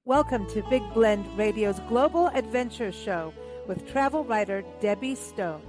Welcome to Big Blend Radio's Global Adventure Show with travel writer Debbie Stone.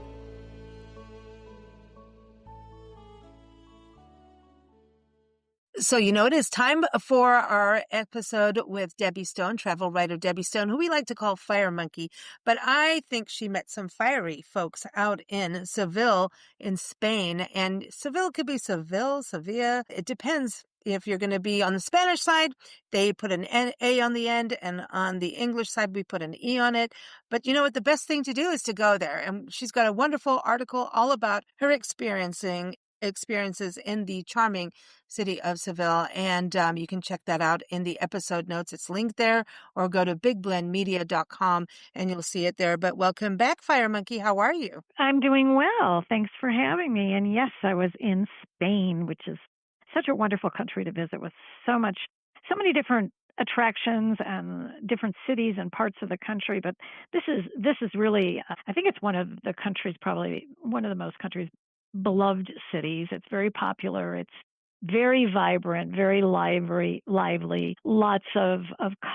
So, it is time for our episode with Debbie Stone, travel writer Debbie Stone, who we like to call Fire Monkey. But I think she met some fiery folks out in Seville in Spain. And Seville could be Seville, Sevilla. It depends. If you're going to be on the Spanish side, they put an A on the end, and on the English side, we put an E on it. But you know what? The best thing to do is to go there. And she's got a wonderful article all about her experiences in the charming city of Seville. And you can check that out in the episode notes. It's linked there, or go to bigblendmedia.com and you'll see it there. But welcome back, Fire Monkey. How are you? I'm doing well. Thanks for having me. And yes, I was in Spain, which is such a wonderful country to visit with so many different attractions and different cities and parts of the country. But this is really, I think it's one of the countries, probably one of the most countries beloved cities. It's very popular. It's very vibrant, very lively, lots of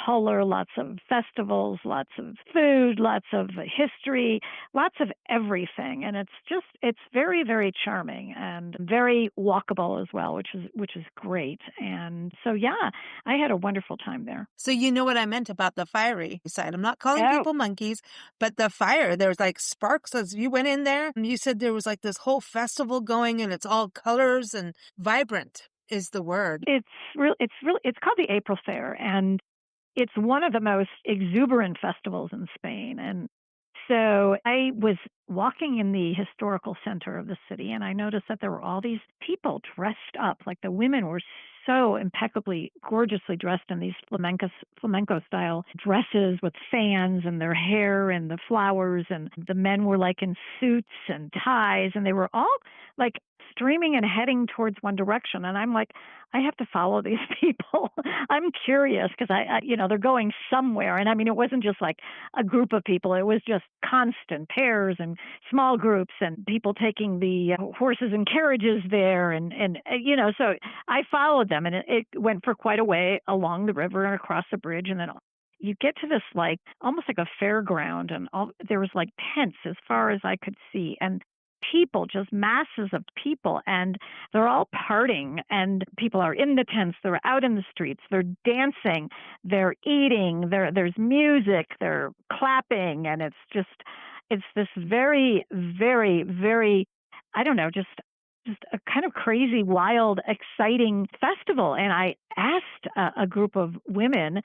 color, lots of festivals, lots of food, lots of history, lots of everything. And it's very, very charming and very walkable as well, which is great. And so, yeah, I had a wonderful time there. So you know what I meant about the fiery side. I'm not calling people monkeys, but the fire, there's like sparks as you went in there. And you said there was like this whole festival going and it's all colors and vibrant is the word. It's called the April Fair, and it's one of the most exuberant festivals in Spain. And so I was walking in the historical center of the city, and I noticed that there were all these people dressed up. Like the women were so impeccably, gorgeously dressed in these flamenco style dresses with fans and their hair and the flowers. And the men were like in suits and ties, and they were all like streaming and heading towards one direction. And I'm like, I have to follow these people. I'm curious because they're going somewhere. And I mean, it wasn't just like a group of people. It was just constant pairs and small groups and people taking the horses and carriages there. And so I followed them, and it went for quite a way along the river and across the bridge. And then you get to this like almost like a fairground, and there was like tents as far as I could see. And people, just masses of people, and they're all partying, and people are in the tents, they're out in the streets, they're dancing, they're eating, there's music, they're clapping, and it's this very, very, very, I don't know, just a kind of crazy, wild, exciting festival. And I asked a group of women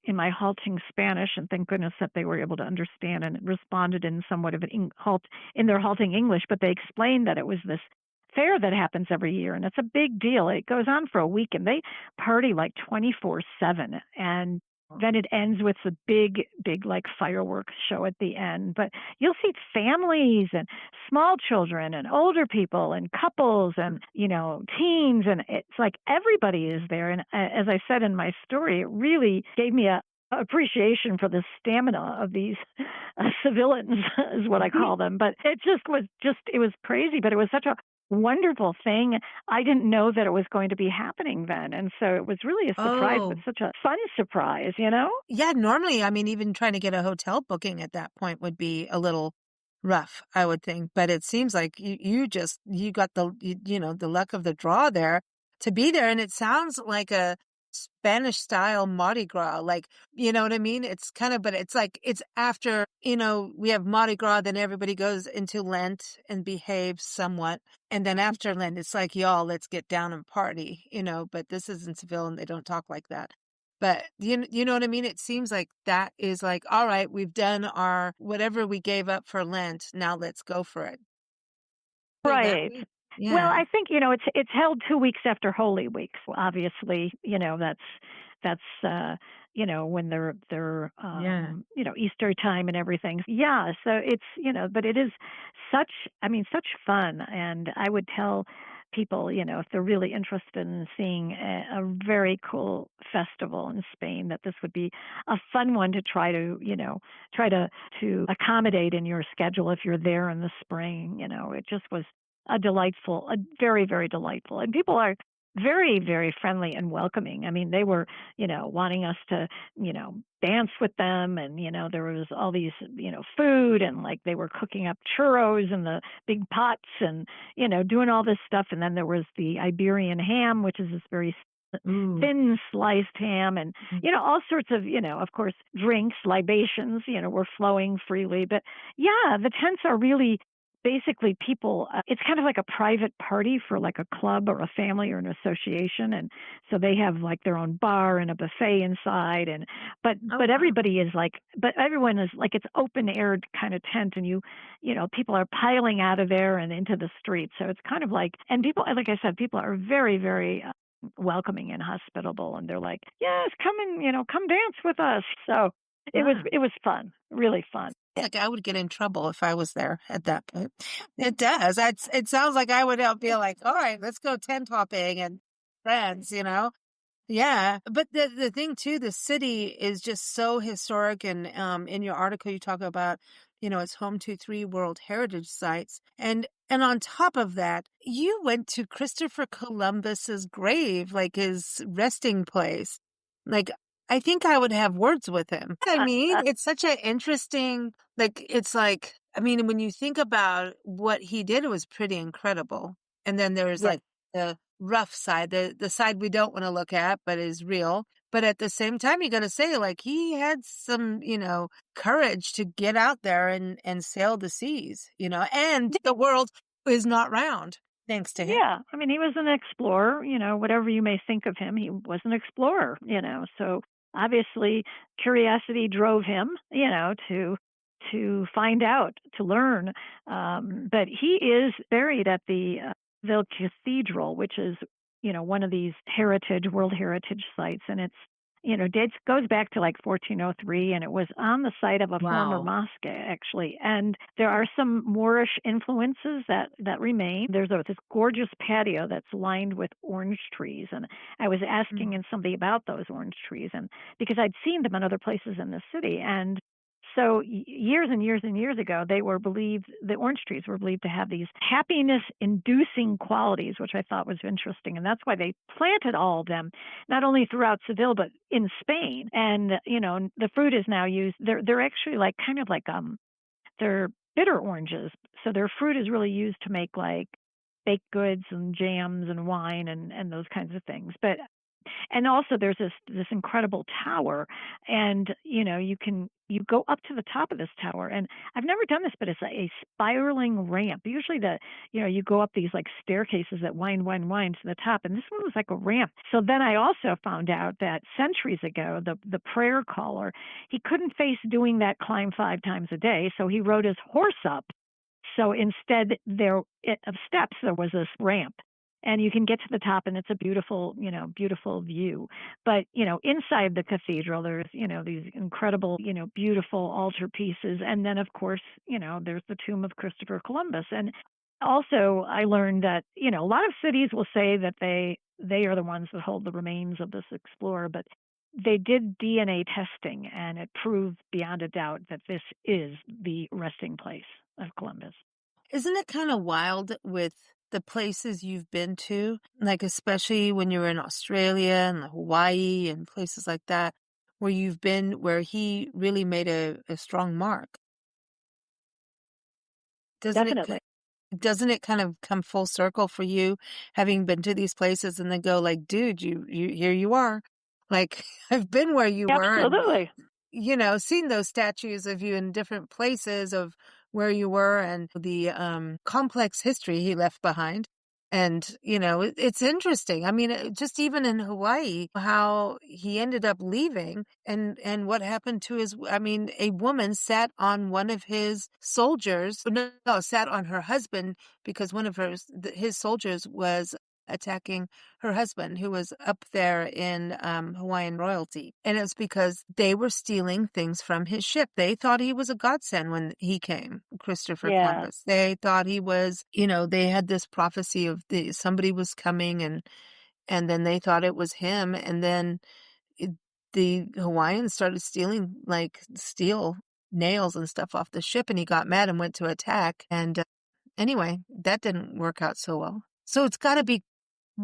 in my halting Spanish, and thank goodness that they were able to understand and responded in somewhat of in their halting English, but they explained that it was this fair that happens every year, and it's a big deal. It goes on for a week, and they party like 24/7, and then it ends with a big, big like fireworks show at the end. But you'll see families and small children and older people and couples and, teens. And it's like everybody is there. And as I said in my story, it really gave me a appreciation for the stamina of these civilians is what I call them. But it was crazy, but it was such a wonderful thing. I didn't know that it was going to be happening then. And so it was really a surprise, but such a fun surprise, Yeah, normally, I mean, even trying to get a hotel booking at that point would be a little rough, I would think. But it seems like you got the luck of the draw there to be there. And it sounds like a Spanish style Mardi Gras, like, you know what I mean? It's kind of, but it's like, it's after, we have Mardi Gras, then everybody goes into Lent and behaves somewhat. And then after Lent, it's like, y'all, let's get down and party, but this is in Seville and they don't talk like that. But you know what I mean? It seems like that is like, all right, we've done our, whatever we gave up for Lent. Now let's go for it. Right. Yeah. Well, I think, it's held 2 weeks after Holy Week. Obviously, that's when they're Easter time and everything. Yeah. So it's, but it is such fun. And I would tell people, if they're really interested in seeing a very cool festival in Spain, that this would be a fun one to try to accommodate in your schedule if you're there in the spring. It just was a very, very delightful. And people are very, very friendly and welcoming. I mean, they were, wanting us to, dance with them. And, there was all these, food, and like they were cooking up churros in the big pots and, doing all this stuff. And then there was the Iberian ham, which is this very Ooh. thin sliced ham, and, all sorts of, of course, drinks, libations, were flowing freely. But yeah, the tents are really basically people, it's kind of like a private party for like a club or a family or an association. And so they have like their own bar and a buffet inside. And but Oh, but wow. everybody is like, but everyone is like, it's open aired kind of tent. And people are piling out of there and into the street. So it's kind of like, and people, like I said, people are very, very welcoming and hospitable, and they're like, yes, come and, come dance with us. So Wow. it was fun, really fun. Like I would get in trouble if I was there at that point. It does. It sounds like I would be like, all right, let's go tent hopping and friends, you know? Yeah. But the thing too, the city is just so historic. And in your article, you talk about, it's home to 3 World Heritage Sites. And on top of that, you went to Christopher Columbus's grave, like his resting place. Like, I think I would have words with him. I mean, it's such an interesting, like, it's like, I mean, when you think about what he did, it was pretty incredible. And then there's Yes. like the rough side, the side we don't want to look at, but is real. But at the same time, you got to say, like, he had some, courage to get out there and sail the seas, and the world is not round thanks to him. Yeah, I mean, he was an explorer, whatever you may think of him, he was an explorer, so obviously curiosity drove him, to find out, to learn. But he is buried at the Seville Cathedral, which is, one of these World Heritage sites, and it's, dates goes back to like 1403, and it was on the site of a former Wow. mosque, actually. And there are some Moorish influences that remain. There's this gorgeous patio that's lined with orange trees, and I was asking somebody about those orange trees, and because I'd seen them in other places in the city. And so years and years and years ago, the orange trees were believed to have these happiness inducing qualities, which I thought was interesting. And that's why they planted all of them, not only throughout Seville, but in Spain. And, the fruit is now used. They're actually like kind of like, they're bitter oranges. So their fruit is really used to make like baked goods and jams and wine and those kinds of things. But and also there's this incredible tower, and you go up to the top of this tower, and I've never done this, but it's a spiraling ramp. Usually you go up these like staircases that wind to the top, and this one was like a ramp. So then I also found out that centuries ago, the prayer caller, he couldn't face doing that climb 5 times a day, so he rode his horse up. So instead of steps, there was this ramp, and you can get to the top, and it's a beautiful, beautiful view. But, inside the cathedral, there's, these incredible, beautiful altar pieces. And then, of course, there's the tomb of Christopher Columbus. And also I learned that, a lot of cities will say that they are the ones that hold the remains of this explorer, but they did DNA testing, and it proved beyond a doubt that this is the resting place of Columbus. Isn't it kind of wild with the places you've been to? Like, especially when you were in Australia and Hawaii and places like that, where you've been, where he really made a strong mark. Doesn't it, Definitely. doesn't it kind of come full circle for you having been to these places and then go like, dude, you, here you are. Like, I've been where you were, and Absolutely. seen those statues of you in different places of where you were and the complex history he left behind. And, it's interesting. I mean, just even in Hawaii, how he ended up leaving and what happened to I mean, a woman sat on one of his soldiers, no, sat on her husband because one of his soldiers was attacking her husband, who was up there in Hawaiian royalty. And it's because they were stealing things from his ship. They thought he was a godsend when he came, Christopher Yeah. Columbus. They thought he was, they had this prophecy of somebody was coming, and then they thought it was him. And then it, the Hawaiians started stealing like steel nails and stuff off the ship, and he got mad and went to attack. And anyway, that didn't work out so well. So it's got to be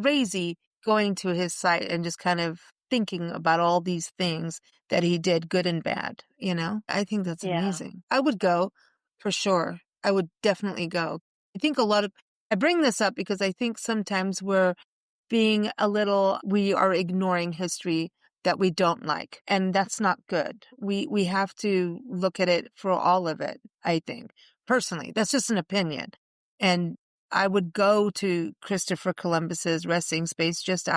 crazy going to his site and just kind of thinking about all these things that he did, good and bad, you know? I think that's Yeah. amazing. I would go for sure. I would definitely go. I think I bring this up because I think sometimes we are ignoring history that we don't like, and that's not good. We have to look at it for all of it, I think. Personally, that's just an opinion. And I would go to Christopher Columbus's resting space just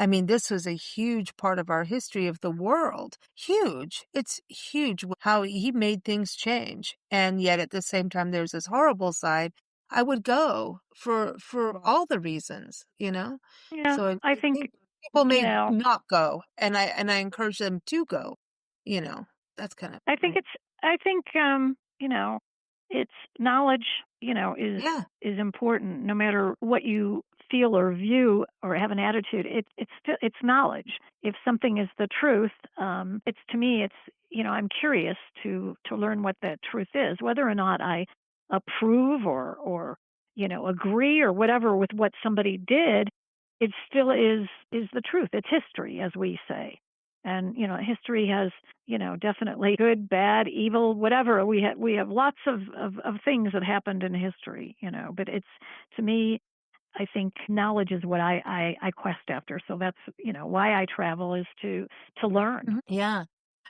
I mean, this was a huge part of our history of the world. Huge. It's huge how he made things change. And yet at the same time, there's this horrible side. I would go for all the reasons, you know? Yeah. So I I think, think people you may know, not go, and I encourage them to go, you know? That's kind of I think right. it's, I think, you know, it's knowledge, Yeah. is important no matter what you feel or view or have an attitude. It's still, it's knowledge. If something is the truth, it's, to me, it's, I'm curious to learn what that truth is, whether or not I approve or, agree or whatever with what somebody did. It still is the truth. It's history, as we say. And, history has, definitely good, bad, evil, whatever. We have lots of things that happened in history, but it's, to me, I think knowledge is what I quest after. So that's, why I travel, is to learn. Mhm. Yeah.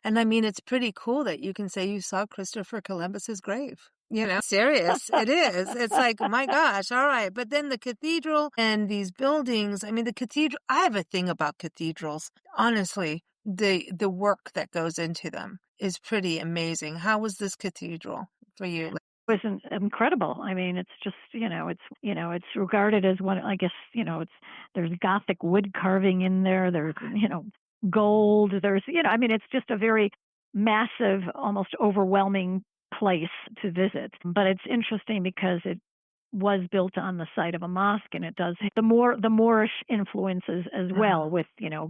And I mean, it's pretty cool that you can say you saw Christopher Columbus's grave. You know, serious. It is. It's like, my gosh, all right. But then the cathedral and these buildings, I mean, the cathedral, I have a thing about cathedrals. Honestly, the work that goes into them is pretty amazing. How was this cathedral for you? Was incredible. I mean, it's just, it's regarded as one. I guess, there's Gothic wood carving in there. There's, gold. There's, I mean, it's just a very massive, almost overwhelming place to visit. But it's interesting because it was built on the site of a mosque, and it does the Moorish influences as well, with,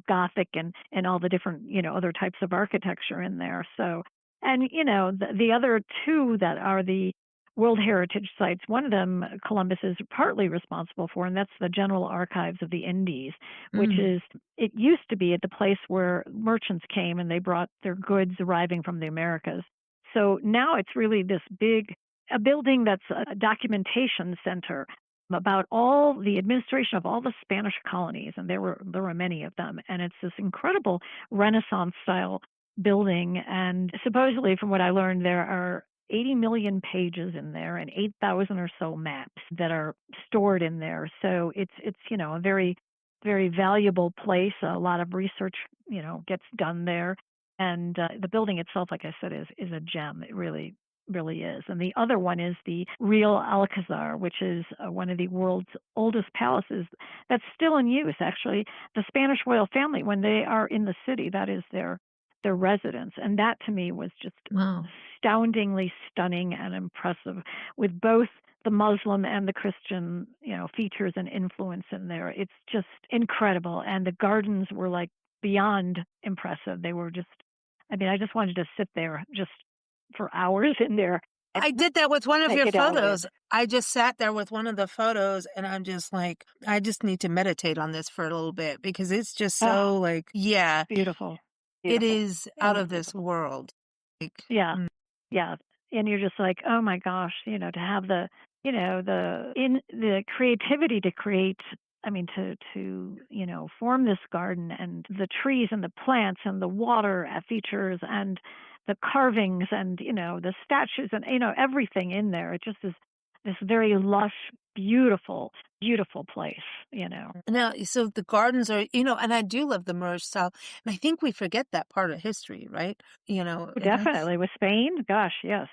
Gothic and all the different, other types of architecture in there. So, and, the other two that are the World Heritage Sites, one of them Columbus is partly responsible for, and that's the General Archives of the Indies, which Mm. is, it used to be at the place where merchants came and they brought their goods arriving from the Americas. So now it's really this big, a building that's a documentation center about all the administration of all the Spanish colonies, and there were many of them, and it's this incredible Renaissance style building. And supposedly, from what I learned, there are 80 million pages in there and 8,000 or so maps that are stored in there. So it's a very, very valuable place. A lot of research gets done there, and the building itself, like I said, is a gem. It really is. And the other one is the real Alcazar, which is one of the world's oldest palaces that's still in use. Actually, the Spanish royal family, when they are in the city, that is their residence. And that, to me, was just Wow. astoundingly stunning and impressive, with both the Muslim and the Christian, features and influence in there. It's just incredible. And the gardens were like beyond impressive. They were just, I mean, I just wanted to sit there just for hours in there and I did that with one of take your it all in. photos. I just sat there with one of the photos and I'm just like, I just need to meditate on this for a little bit because it's just Oh, so like, yeah, beautiful, it beautiful. is It out was of this beautiful. world. Like, Yeah, mm, yeah. And you're just like, oh my gosh, to have the creativity to create. I mean, to form this garden, and the trees and the plants and the water features and the carvings and the statues and everything in there. It just is this very lush, beautiful, beautiful place. now, so the gardens are, and I do love the Moorish style. And I think we forget that part of history, right? And that's Definitely with Spain. Gosh, yes,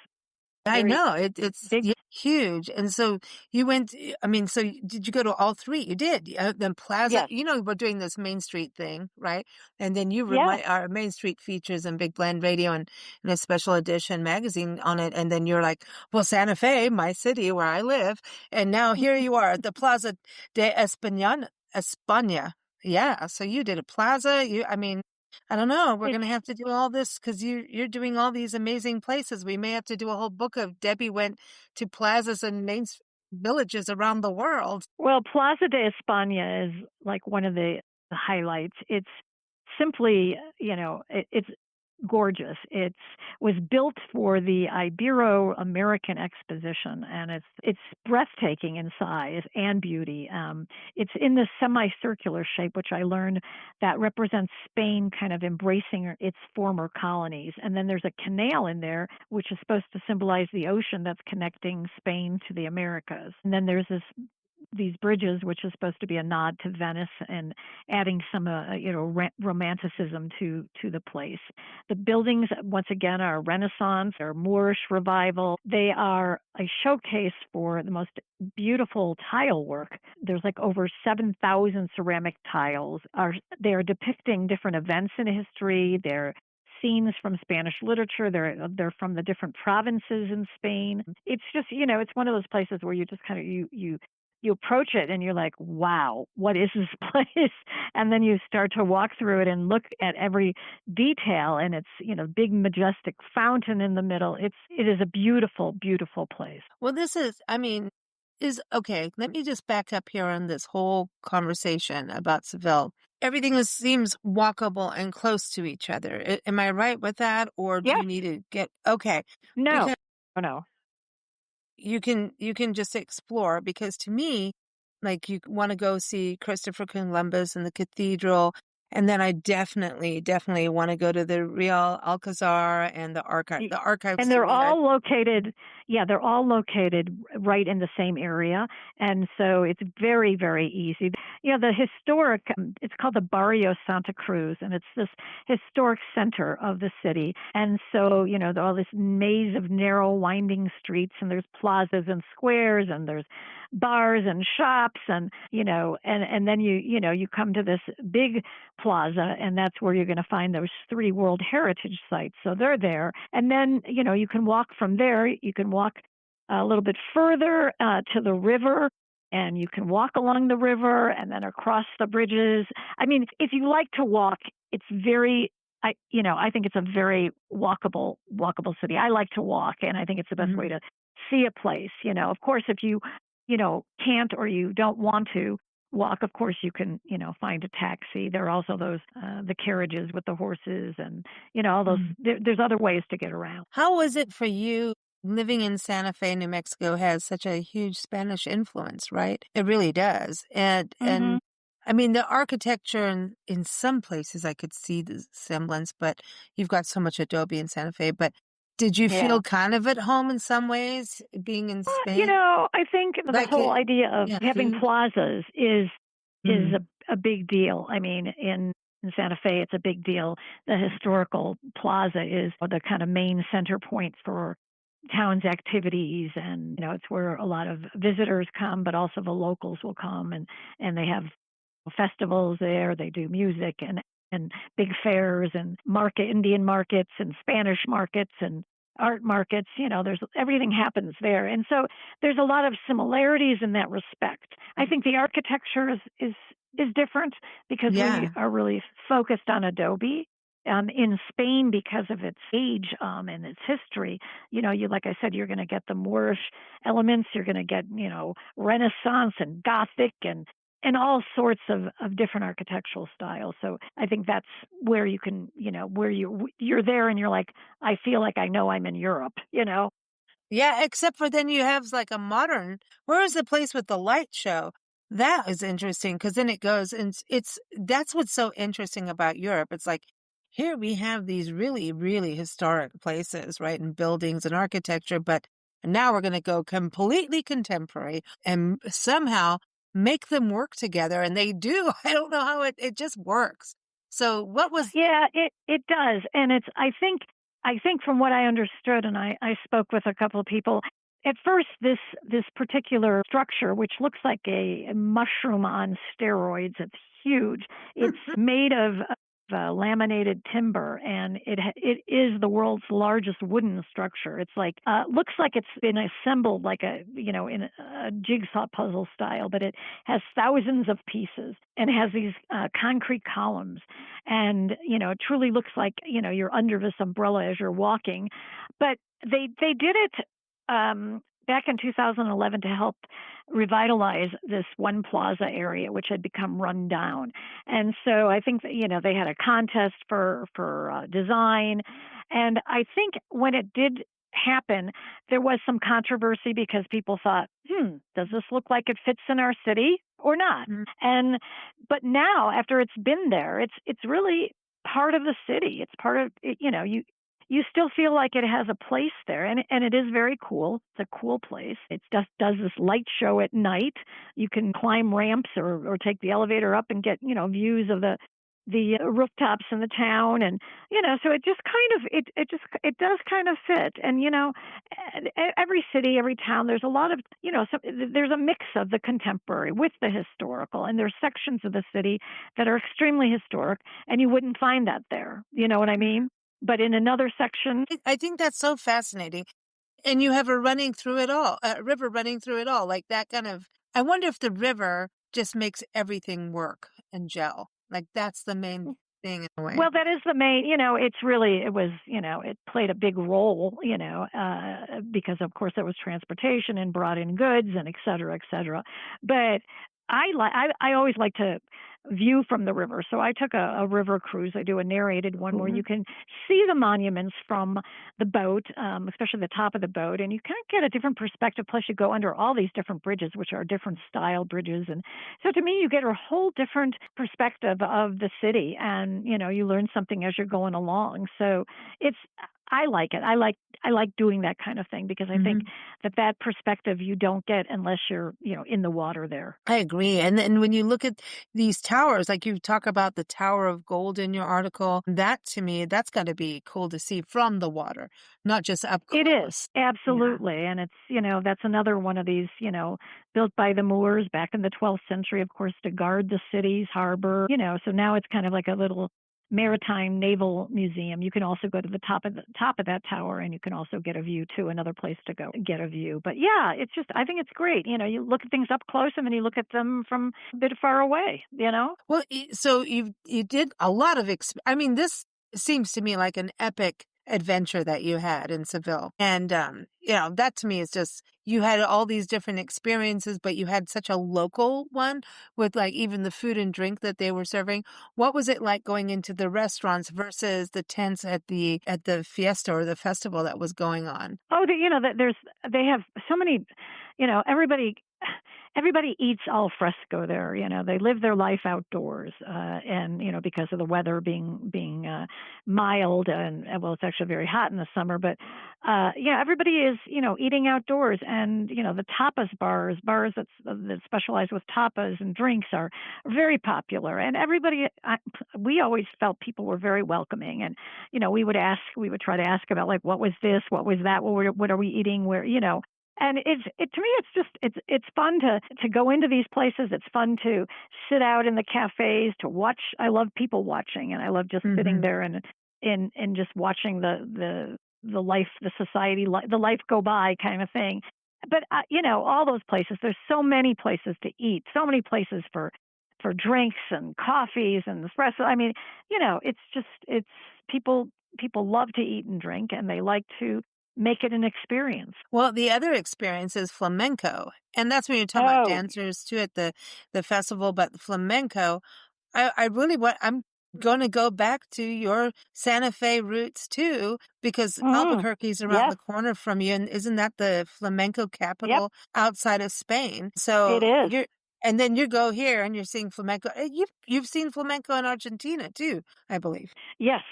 I very know it's big. yeah, huge. And so you went, I mean, so did you go to all three? You did. Then Plaza, Yes, we're doing this Main Street thing, right? And then you yeah. remind our Main Street features and Big Blend Radio and a special edition magazine on it. And then you're like, well, Santa Fe, my city where I live. And now here you are at the Plaza de España. Yeah. So you did a plaza. I mean, I don't know. We're It's gonna have to do all this because you're doing all these amazing places. We may have to do a whole book of Debbie went to plazas and villages around the world. Well, Plaza de España is like one of the highlights. It's simply, it's gorgeous. It was built for the Ibero-American Exposition, and it's breathtaking in size and beauty. It's in this semicircular shape, which I learned that represents Spain kind of embracing its former colonies. And then there's a canal in there, which is supposed to symbolize the ocean that's connecting Spain to the Americas. And then there's these bridges, which is supposed to be a nod to Venice and adding some, romanticism to the place. The buildings, once again, are Renaissance or Moorish revival. They are a showcase for the most beautiful tile work. There's like over 7,000 ceramic tiles. They are depicting different events in history. They're scenes from Spanish literature. They're from the different provinces in Spain. It's just, it's one of those places where you just kind of you approach it and you're like, wow, what is this place? And then you start to walk through it and look at every detail, and it's, big majestic fountain in the middle. It is a beautiful, beautiful place. Well, is okay. Let me just back up here on this whole conversation about Seville. Everything seems walkable and close to each other. Am I right with that? Or do Yes. you need to get, okay. No. Because No. you can just explore, because to me, like, you want to go see Christopher Columbus and the cathedral, and then I definitely want to go to the Real Alcazar and the archive. The archives And to they're me are all located, they're all located right in the same area. And so it's very, very easy. The historic, it's called the Barrio Santa Cruz, and it's this historic center of the city. And so, all this maze of narrow, winding streets, and there's plazas and squares, and there's bars and shops, and, and then you come to this big plaza, and that's where you're going to find those 3 World Heritage sites. So they're there. And then, you can walk from there. You can walk a little bit further to the river, and you can walk along the river and then across the bridges. I mean, if you like to walk, it's very, I think it's a very walkable city. I like to walk, and I think it's the best way to see a place. Of course, if you, can't or you don't want to walk, of course you can, find a taxi. There are also those the carriages with the horses, and all those. There's other ways to get around. How was it for you living in Santa Fe? New Mexico has such a huge Spanish influence, right? It really does. And I mean, the architecture in some places I could see the semblance, but you've got so much adobe in Santa Fe. But did you feel kind of at home in some ways being in Spain? I think the whole idea of having food? plazas is a big deal. I mean, in Santa Fe, it's a big deal. The historical plaza is the kind of main center point for town's activities, and it's where a lot of visitors come, but also the locals will come, and they have festivals there. They do music and big fairs and Indian markets and Spanish markets and art markets. There's everything happens there. And so there's a lot of similarities in that respect. I think the architecture is different because we are really focused on adobe. In Spain, because of its age and its history, like I said, you're going to get the Moorish elements. You're going to get, Renaissance and Gothic and all sorts of different architectural styles. So I think that's where you can, where you're there and you're like, I feel like I know I'm in Europe, Yeah, except for then you have like a modern, where is the place with the light show? That is interesting, because then it goes, and that's what's so interesting about Europe. It's like, here we have these really, really historic places, right? And buildings and architecture, but now we're going to go completely contemporary and somehow make them work together. And they do. I don't know how it just works. So what was... Yeah, it does. And I think from what I understood, and I spoke with a couple of people, at first this particular structure, which looks like a mushroom on steroids, it's huge. It's made of laminated timber, and it is the world's largest wooden structure. It's like looks like it's been assembled like in a jigsaw puzzle style, but it has thousands of pieces and has these concrete columns, and it truly looks like you're under this umbrella as you're walking. But they did it back in 2011 to help revitalize this one plaza area, which had become run down. And so I think that, they had a contest for design. And I think when it did happen, there was some controversy because people thought, does this look like it fits in our city or not? Mhm. And but now, after it's been there, it's really part of the city. It's part of it, you still feel like it has a place there, and it is very cool. It's a cool place. It just does this light show at night. You can climb ramps or take the elevator up and get views of the rooftops in the town, and so it just kind of it does kind of fit. And every city, every town, there's a lot of there's a mix of the contemporary with the historical, and there's sections of the city that are extremely historic, and you wouldn't find that there. You know what I mean? But in another section, I think that's so fascinating. And you have a running through it all, a river running through it all, like that kind of. I wonder if the river just makes everything work and gel. Like that's the main thing in a way. well, that is the main, it was, it played a big role, because of course there was transportation and brought in goods and et cetera, et cetera. But I always like to view from the river. So I took a river cruise. I do a narrated one where you can see the monuments from the boat, especially the top of the boat, and you kind of get a different perspective. Plus, you go under all these different bridges, which are different style bridges, and so to me, you get a whole different perspective of the city, and you learn something as you're going along. So it's I like it. I like doing that kind of thing because I think that perspective you don't get unless you're in the water there. I agree. And then when you look at these towers, like you talk about the Tower of Gold in your article, that to me, that's got to be cool to see from the water, not just up It is, close. Yeah. absolutely. And it's, that's another one of these, built by the Moors back in the 12th century, of course, to guard the city's harbor, so now it's kind of like a little maritime naval museum. You can also go to the top of that tower, and you can also get a view to another place to go get a view. But yeah, it's just, I think it's great. You look at things up close and then you look at them from a bit far away. Well, so you did a lot of I mean, this seems to me like an epic adventure that you had in Seville. And that to me is just you had all these different experiences, but you had such a local one with like even the food and drink that they were serving. What was it like going into the restaurants versus the tents at the fiesta or the festival that was going on? Oh, they have so many, everybody eats al fresco there. They live their life outdoors, and because of the weather being mild, and well, it's actually very hot in the summer. But everybody is eating outdoors, and the tapas bars that specialize with tapas and drinks are very popular, and we always felt people were very welcoming, and we would try to ask about like what was this, what was that, what are we eating, where. And to me, it's fun to go into these places. It's fun to sit out in the cafes to watch. I love people watching, and I love just sitting there and just watching the life, the society, the life go by kind of thing. But all those places. There's so many places to eat, so many places for drinks and coffees and espresso. I mean, it's people love to eat and drink, and they like to make it an experience. Well, the other experience is flamenco. And that's when you're talking about Oh, dancers too at the festival, but flamenco, I really I'm going to go back to your Santa Fe roots too, because Albuquerque's around yes, the corner from you. And isn't that the flamenco yep, capital outside of Spain? it So is. and then you go here and you're seeing flamenco. You've seen flamenco in Argentina too, I believe. Yes.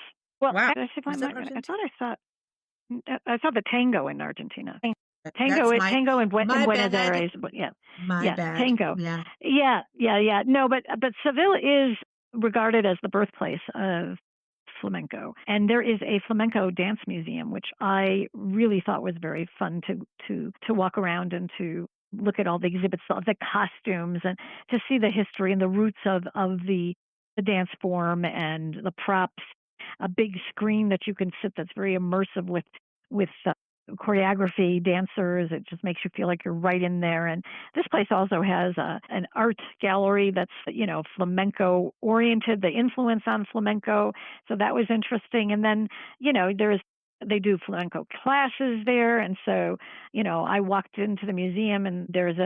Well, Wow. I Was that I Argentina? thought I saw the tango in Argentina. That's my Tango in my Buenos bad. Aires, but yeah, My yeah, bad. tango. Yeah. Yeah. No, but Seville is regarded as the birthplace of flamenco, and there is a flamenco dance museum, which I really thought was very fun to walk around and to look at all the exhibits of the costumes and to see the history and the roots of the dance form and the props. A big screen that you can sit that's very immersive with choreography, dancers. It just makes you feel like you're right in there. And this place also has an art gallery that's flamenco oriented, the influence on flamenco. So that was interesting. And then there's They do flamenco classes there. And so, I walked into the museum and there's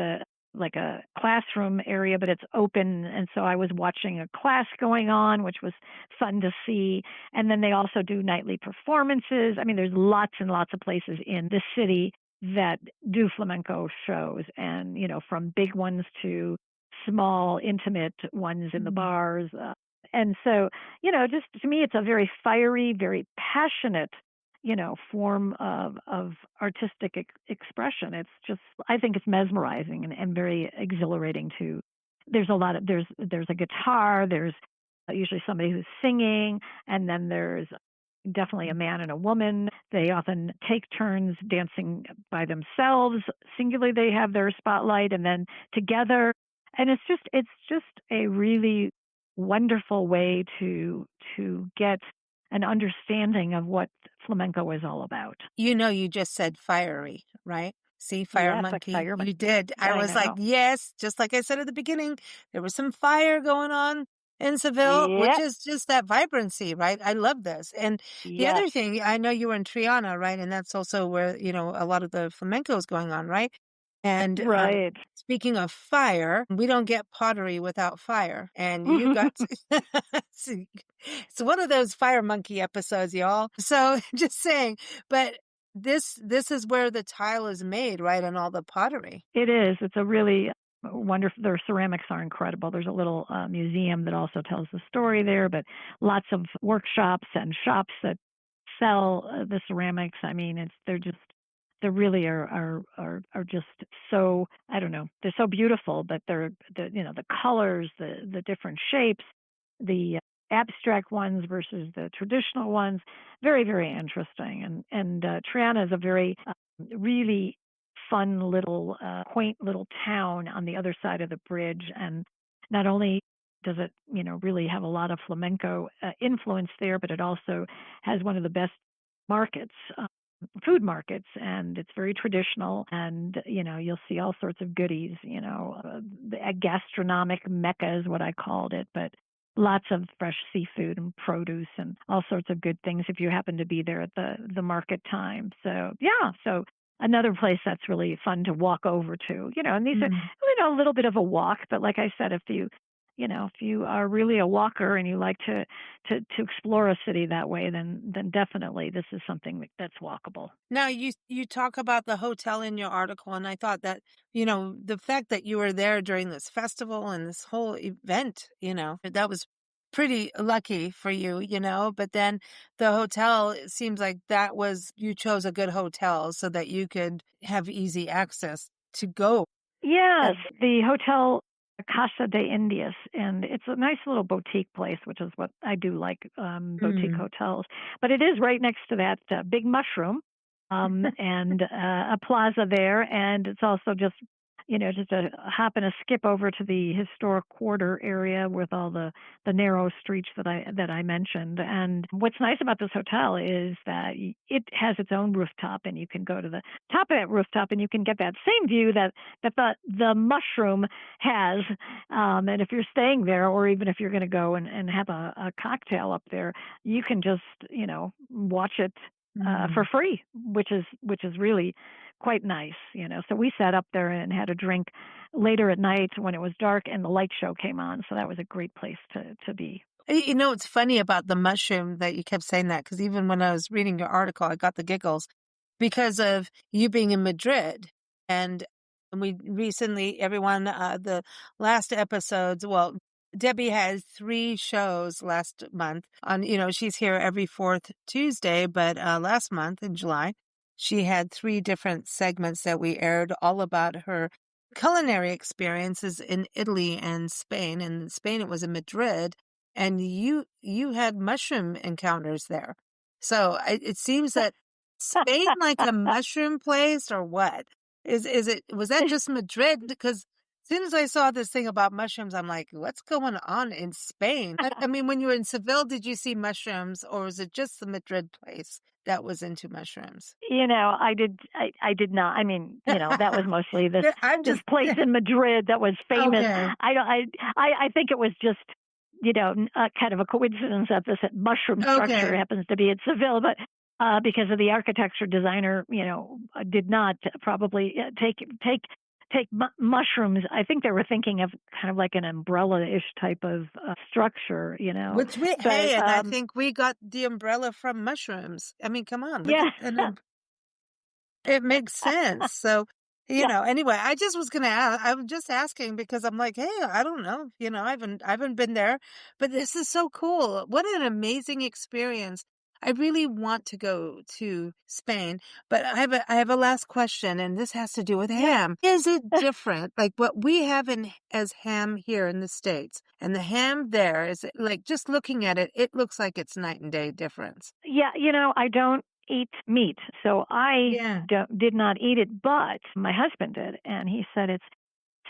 like a classroom area, but it's open. And so I was watching a class going on, which was fun to see. And then they also do nightly performances. I mean, there's lots and lots of places in the city that do flamenco shows, and, from big ones to small, intimate ones in the Mm. bars. And so, just to me, it's a very fiery, very passionate, form of artistic expression. It's just, I think it's mesmerizing and very exhilarating to. There's a guitar, there's usually somebody who's singing, and then there's definitely a man and a woman. They often take turns dancing by themselves. Singularly, they have their spotlight, and then together. And it's just a really wonderful way to get an understanding of what flamenco is all about. You just said fiery, right? See, fire Yes, like monkey. fireman. You did. I I was like, know. yes, just like I said at the beginning, there was some fire going on in Seville, which Yep. is just that vibrancy, right? I love this. And the Yes. other thing, I know you were in Triana, right? And that's also where, a lot of the flamenco is going on, right? And Right. speaking of fire, we don't get pottery without fire. And you got to, see, it's one of those fire monkey episodes, y'all. So just saying, but this is where the tile is made, right? And all the pottery. It is. It's a really wonderful. Their ceramics are incredible. There's a little museum that also tells the story there, but lots of workshops and shops that sell the ceramics. I mean, they really are just so, I don't know. They're so beautiful, but the colors, the different shapes, the abstract ones versus the traditional ones, very very interesting. And Triana is a very really fun little quaint little town on the other side of the bridge. And not only does it really have a lot of flamenco influence there, but it also has one of the best markets, food markets, and it's very traditional. And you'll see all sorts of goodies. A gastronomic mecca is what I called it, but lots of fresh seafood and produce and all sorts of good things if you happen to be there at the market time. So yeah, so another place that's really fun to walk over to. And these are Mm. a little bit of a walk, but like I said, if you are really a walker and you like to explore a city that way, then definitely this is something that's walkable. Now you talk about the hotel in your article, and I thought that, the fact that you were there during this festival and this whole event, that was pretty lucky for you, but then the hotel, it seems like you chose a good hotel so that you could have easy access to go. Yes, the hotel Casa de Indias, and it's a nice little boutique place, which is what I do like, boutique Mm. hotels. But it is right next to that big mushroom, and a plaza there, and it's also just a hop and a skip over to the historic quarter area with all the narrow streets that I mentioned. And what's nice about this hotel is that it has its own rooftop, and you can go to the top of that rooftop, and you can get that same view that the mushroom has. And if you're staying there, or even if you're going to go and have a cocktail up there, you can just watch it for Mm. free, which is really quite nice. So we sat up there and had a drink later at night when it was dark and the light show came on. So that was a great place to be. It's funny about the mushroom that you kept saying that, because even when I was reading your article, I got the giggles because of you being in Madrid. And we recently, everyone, the last episodes, well, Debbie had 3 shows last month on, she's here every fourth Tuesday, but last month in July, she had 3 different segments that we aired all about her culinary experiences in Italy and Spain. And in Spain, it was in Madrid, and you had mushroom encounters there. So it seems that Spain like a mushroom place, or what? Was that just Madrid? Because as soon as I saw this thing about mushrooms, I'm like, what's going on in Spain? I mean, when you were in Seville, did you see mushrooms, or was it just the Madrid place that was into mushrooms? I did not. I mean, that was mostly this Yeah, I'm this just place in Madrid that was famous. okay. I don't. I think it was just kind of a coincidence that this mushroom structure Okay. happens to be in Seville. But because of the architecture designer, did not probably take mushrooms. I think they were thinking of kind of like an umbrella-ish type of structure, Which But and I think we got the umbrella from mushrooms. I mean, come on, look yeah, at it makes sense. So, yeah. anyway, I just was gonna ask. I was just asking because I'm like, hey, I don't know. I haven't been there, but this is so cool. What an amazing experience. I really want to go to Spain, but I have a last question, and this has to do with Yeah. ham. Is it different, like what we have as ham here in the States, and the ham there? Is it like just looking at it, it looks like it's night and day difference. Yeah, I don't eat meat, so I Yeah. did not eat it, but my husband did, and he said it's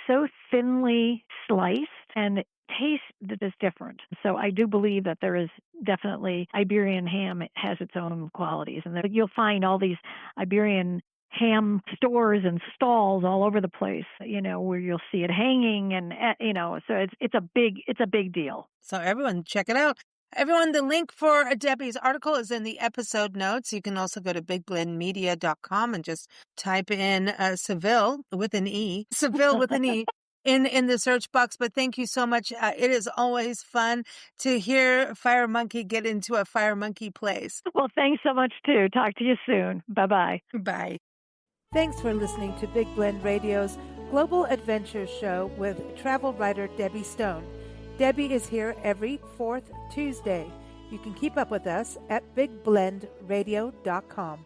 so thinly sliced and it tastes that is different. So I do believe that there is definitely Iberian ham. It has its own qualities, and that you'll find all these Iberian ham stores and stalls all over the place. Where you'll see it hanging, and so it's a big deal. So everyone, check it out. Everyone, the link for Debbie's article is in the episode notes. You can also go to bigblendmedia.com and just type in Seville with an E, Seville with an E in the search box. But thank you so much. It is always fun to hear Fire Monkey get into a Fire Monkey place. Well, thanks so much too. Talk to you soon. Bye-bye. Bye. Thanks for listening to Big Blend Radio's Global Adventures Show with travel writer Debbie Stone. Debbie is here every fourth Tuesday. You can keep up with us at bigblendradio.com.